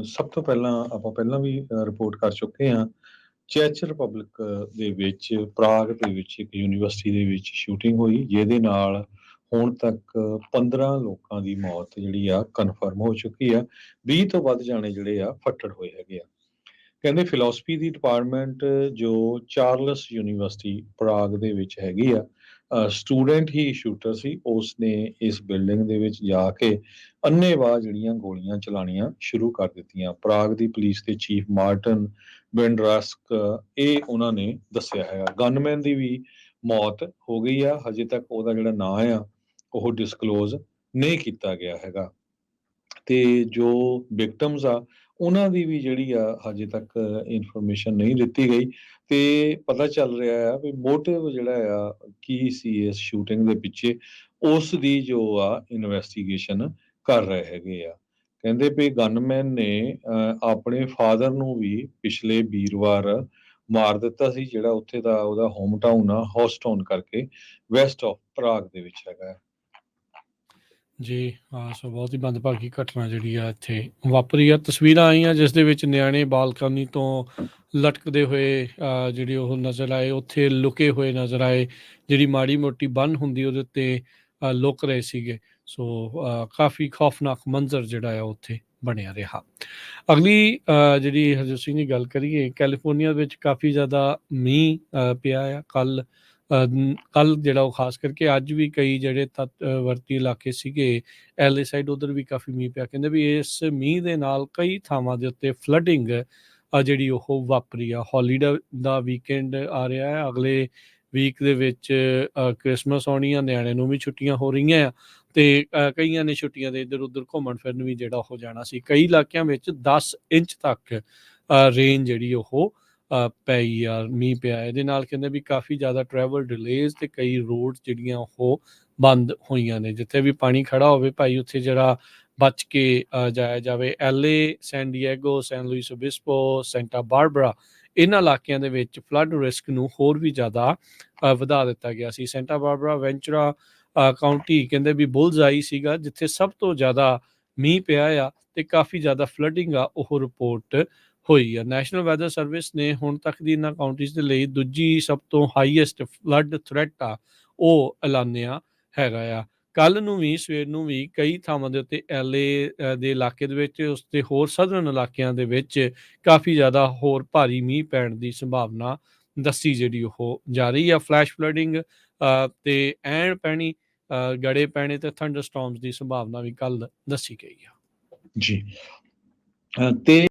ਸਭ ਤੋਂ ਪਹਿਲਾਂ ਆਪਾਂ ਪਹਿਲਾਂ ਵੀ ਰਿਪੋਰਟ ਕਰ ਚੁੱਕੇ ਹਾਂ। ਚੈਕ ਰਿਪਬਲਿਕ ਦੇ ਵਿੱਚ ਪ੍ਰਾਗ ਦੇ ਵਿੱਚ ਇੱਕ ਯੂਨੀਵਰਸਿਟੀ ਦੇ ਵਿੱਚ ਸ਼ੂਟਿੰਗ ਹੋਈ, ਜਿਹਦੇ ਨਾਲ ਹੁਣ ਤੱਕ 15 ਲੋਕਾਂ ਦੀ ਮੌਤ ਜਿਹੜੀ ਆ ਕਨਫਰਮ ਹੋ ਚੁੱਕੀ ਆ। 20 ਤੋਂ ਵੱਧ ਜਾਣੇ ਜਿਹੜੇ ਆ ਫੱਟੜ ਹੋਏ ਹੈਗੇ ਆ। ਕਹਿੰਦੇ ਫਿਲਾਸਫੀ ਦੀ ਡਿਪਾਰਟਮੈਂਟ ਜੋ ਚਾਰਲਸ ਯੂਨੀਵਰਸਿਟੀ ਪ੍ਰਾਗ ਦੇ ਵਿੱਚ ਹੈਗੀ ਆ, ਸਟੂਡੈਂਟ ਹੀ ਸ਼ੂਟਰ ਸੀ। ਉਸਨੇ ਇਸ ਬਿਲਡਿੰਗ ਦੇ ਵਿੱਚ ਜਾ ਕੇ ਅੰਨ੍ਹੇਵਾਹ ਜਿਹੜੀਆਂ ਗੋਲੀਆਂ ਚਲਾਉਣੀਆਂ ਸ਼ੁਰੂ ਕਰ ਦਿੱਤੀਆਂ। ਪ੍ਰਾਗ ਦੀ ਪੁਲਿਸ ਦੇ ਚੀਫ ਮਾਰਟਨ ਬੈਂਡਰਾਸਕ ਇਹ ਉਹਨਾਂ ਨੇ ਦੱਸਿਆ ਹੈਗਾ। ਗਨਮੈਨ ਦੀ ਵੀ ਮੌਤ ਹੋ ਗਈ ਆ, ਹਜੇ ਤੱਕ ਉਹਦਾ ਜਿਹੜਾ ਨਾਂ ਆ ਉਹ ਡਿਸਕਲੋਜ਼ ਨਹੀਂ ਕੀਤਾ ਗਿਆ ਹੈਗਾ। ਤੇ ਜੋ ਵਿਕਟਮਸ ਆ ਉਹਨਾਂ ਦੀ ਵੀ ਜਿਹੜੀ ਆ ਹਜੇ ਤੱਕ ਇਨਫੋਰਮੇਸ਼ਨ ਨਹੀਂ ਦਿੱਤੀ ਗਈ, ਤੇ ਪਤਾ ਚੱਲ ਰਿਹਾ ਆ ਵੀ ਮੋਟਿਵ ਜਿਹੜਾ ਆ ਕੀ ਸੀ ਇਸ ਸ਼ੂਟਿੰਗ ਦੇ ਪਿੱਛੇ, ਉਸ ਦੀ ਜੋ ਆ ਇਨਵੈਸਟੀਗੇਸ਼ਨ ਕਰ ਰਹੇ ਹੈਗੇ ਆ। ਕਹਿੰਦੇ ਵੀ ਗਨਮੈਨ ਨੇ ਆਪਣੇ ਫਾਦਰ ਨੂੰ ਵੀ ਪਿਛਲੇ ਵੀਰਵਾਰ ਮਾਰ ਦਿੱਤਾ ਸੀ, ਜਿਹੜਾ ਉੱਥੇ ਦਾ ਉਹਦਾ ਹੋਮ ਟਾਊਨ ਆ ਹੌਸਟਾਊਨ ਕਰਕੇ ਵੈਸਟ ਆਫ ਪ੍ਰਾਗ ਦੇ ਵਿੱਚ ਹੈਗਾ। ਜੀ ਸੋ ਬਹੁਤ ਹੀ ਮੰਦਭਾਗੀ ਘਟਨਾ ਜਿਹੜੀ ਆ ਇੱਥੇ ਵਾਪਰੀ ਆ। ਤਸਵੀਰਾਂ ਆਈਆਂ ਜਿਸ ਦੇ ਵਿੱਚ ਨਿਆਣੇ ਬਾਲਕਨੀ ਤੋਂ ਲਟਕਦੇ ਹੋਏ ਜਿਹੜੇ ਉਹ ਨਜ਼ਰ ਆਏ, ਉੱਥੇ ਲੁਕੇ ਹੋਏ ਨਜ਼ਰ ਆਏ। ਜਿਹੜੀ ਮਾੜੀ ਮੋਟੀ ਬੰਨ ਹੁੰਦੀ ਉਹਦੇ ਉੱਤੇ ਲੁਕ ਰਹੇ ਸੀਗੇ। ਸੋ ਕਾਫੀ ਖੌਫਨਾਕ ਮੰਜ਼ਰ ਜਿਹੜਾ ਆ ਉੱਥੇ ਬਣਿਆ ਰਿਹਾ। ਅਗਲੀ ਜਿਹੜੀ ਹਰਜੋਤ ਸਿੰਘ ਦੀ ਗੱਲ ਕਰੀਏ, ਕੈਲੀਫੋਰਨੀਆ ਵਿੱਚ ਕਾਫੀ ਜ਼ਿਆਦਾ ਮੀਂਹ ਪਿਆ ਆ। ਕੱਲ ਜਿਹੜਾ ਉਹ ਖਾਸ ਕਰਕੇ, ਅੱਜ ਵੀ ਕਈ ਜਿਹੜੇ ਤੱਟਵਰਤੀ ਇਲਾਕੇ ਸੀਗੇ ਐਲਏ ਸਾਈਡ, ਉਧਰ ਵੀ ਕਾਫੀ ਮੀਂਹ ਪਿਆ। ਕਹਿੰਦੇ ਵੀ ਇਸ ਮੀਂਹ ਦੇ ਨਾਲ ਕਈ ਥਾਵਾਂ ਦੇ ਉੱਤੇ ਫਲੱਡਿੰਗ ਜਿਹੜੀ ਉਹ ਵਾਪਰੀ ਆ। ਹੌਲੀਡੇ ਦਾ ਵੀਕਐਂਡ ਆ ਰਿਹਾ ਹੈ, ਅਗਲੇ ਵੀਕ ਦੇ ਵਿੱਚ ਕ੍ਰਿਸਮਸ ਆਉਣੀ ਆ, ਨਿਆਣੇ ਨੂੰ ਵੀ ਛੁੱਟੀਆਂ ਹੋ ਰਹੀਆਂ ਆ, ਤੇ ਕਈਆਂ ਨੇ ਛੁੱਟੀਆਂ ਦੇ ਇੱਧਰ ਉੱਧਰ ਘੁੰਮਣ ਫਿਰਨ ਵੀ ਜਿਹੜਾ ਉਹ ਜਾਣਾ ਸੀ। ਕਈ ਇਲਾਕਿਆਂ ਵਿੱਚ 10 ਇੰਚ ਤੱਕ ਰੇਨ ਜਿਹੜੀ ਉਹ ਪਈ ਆ, ਮੀਂਹ ਪਿਆ। ਇਹਦੇ ਨਾਲ ਕਹਿੰਦੇ ਵੀ ਕਾਫੀ ਜ਼ਿਆਦਾ ਟਰੈਵਲ ਡਿਲੇਜ਼ ਤੇ ਕਈ ਰੋਡ ਜਿਹੜੀਆਂ ਉਹ ਬੰਦ ਹੋਈਆਂ ਨੇ। ਜਿੱਥੇ ਵੀ ਪਾਣੀ ਖੜਾ ਹੋਵੇ ਭਾਈ, ਉੱਥੇ ਜਿਹੜਾ ਬਚ ਕੇ ਜਾਇਆ ਜਾਵੇ। ਐਲਏ, ਸੈਨ ਡਿਏਗੋ, ਸੈਨ ਲੁਈਸ ਓਬਿਸਪੋ, ਸੈਂਟਾ ਬਾਰਬਰਾ, ਇਹਨਾਂ ਇਲਾਕਿਆਂ ਦੇ ਵਿੱਚ ਫਲੱਡ ਰਿਸਕ ਨੂੰ ਹੋਰ ਵੀ ਜ਼ਿਆਦਾ ਵਧਾ ਦਿੱਤਾ ਗਿਆ ਸੀ। ਸੈਂਟਾ ਬਾਰਬਰਾ, ਵੈਂਚੁਰਾ ਕਾਊਂਟੀ ਕਹਿੰਦੇ ਵੀ ਬੁਲਜ਼ ਆਈ ਸੀਗਾ, ਜਿੱਥੇ ਸਭ ਤੋਂ ਜ਼ਿਆਦਾ ਮੀਂਹ ਪਿਆ ਆ ਤੇ ਕਾਫੀ ਜ਼ਿਆਦਾ ਫਲੱਡਿੰਗ ਆ ਉਹ ਰਿਪੋਰਟ ਹੋਈ ਆ। ਨੈਸ਼ਨਲ ਵੈਦਰ ਸਰਵਿਸ ਨੇ ਹੁਣ ਤੱਕ ਦੀ ਇਹਨਾਂ ਕਾਊਂਟੀਜ਼ ਦੇ ਲਈ ਦੂਜੀ ਸਭ ਤੋਂ ਹਾਈਐਸਟ ਫਲੱਡ ਥ੍ਰੈਟ ਆ ਉਹ ਐਲਾਨਿਆ ਹੈਗਾ ਆ। ਕੱਲ ਨੂੰ ਵੀ ਸਵੇਰ ਨੂੰ ਵੀ ਕਈ ਥਾਵਾਂ ਦੇ ਉੱਤੇ ਐਲਏ ਦੇ ਇਲਾਕੇ ਦੇ ਵਿੱਚ, ਉਸ ਤੇ ਹੋਰ ਸਦਰਨ ਇਲਾਕਿਆਂ ਦੇ ਵਿੱਚ ਕਾਫੀ ਜ਼ਿਆਦਾ ਹੋਰ ਭਾਰੀ ਮੀਂਹ ਪੈਣ ਦੀ ਸੰਭਾਵਨਾ ਦੱਸੀ ਜਿਹੜੀ ਉਹ ਜਾ ਰਹੀ ਆ। ਫਲੈਸ਼ ਫਲੱਡਿੰਗ ਤੇ ਐਨ ਪੈਣੀ, ਗੜੇ ਪੈਣੇ ਤੇ ਥੰਡਰ ਸਟਾਰਮਸ ਦੀ ਸੰਭਾਵਨਾ ਵੀ ਕੱਲ ਦੱਸੀ ਗਈ ਆ। ਜੀ ਤੇ